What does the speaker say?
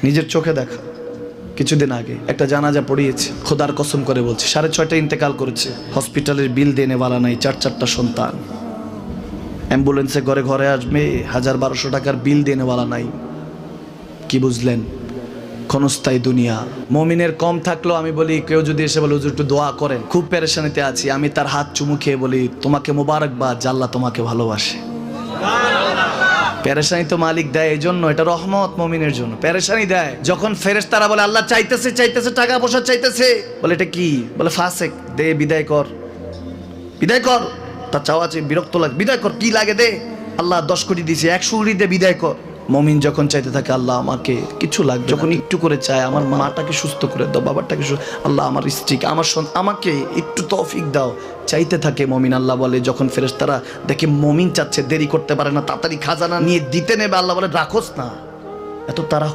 নিজের চোখে দেখা। কিছুদিন আগে একটা জানাজা পড়িয়েছে, খোদার কসম করে বলছে 6:30 ইন্তেকাল করেছে। হসপিটালের বিল দেনেওয়ালা নাই, 4 সন্তান। অ্যাম্বুলেন্সে ঘরে ঘরে আসবে, 1000-1200 টাকার বিল দেনেওয়ালা নাই। কি বুঝলেন? ক্ষণস্থায়ী দুনিয়া। মুমিনের কম থাকলেও আমি বলি, কেউ যদি এসে বলে হুজুর একটু দোয়া করেন, খুব পেরেশানিতে আছি, আমি তার হাত চুমু খেয়ে বলি তোমাকে মোবারকবাদ, আল্লাহ তোমাকে ভালোবাসে। পেরেশানি তো মালিক দেয়, এই জন্য এটা রহমত মুমিনের জন্য। পেরেশানি দেয় যখন ফেরেশতারা বলে আল্লাহ চাইতেছে চাইতেছে, টাকা পয়সা চাইতেছে, বলে এটা কি? বলে ফাসেক, দে বিদায় কর, বিদায় কর। তার চাওয়া আছে, বিরক্ত লাগে, বিদায় কর, কি লাগে দে। আল্লাহ 10 কোটি দিয়েছে, 100 কোটি দে, বিদায় কর। মুমিন যখন চাইতে থাকে আল্লাহ আমাকে কিছু লাগবে, যখন একটু করে চায় আমার মাটাকে সুস্থ করে দাও, বাবাটাকে আল্লাহ আমার স্ত্রীকে, আমার আমাকে একটু তৌফিক দাও, চাইতে থাকে মুমিন। আল্লাহ বলে যখন ফেরেশতারা দেখে মুমিন চাচ্ছে, দেরি করতে পারে না, তাড়াতাড়ি খাজানা নিয়ে দিতে নেবে, আল্লাহ বলে রাখোস না, এত তারা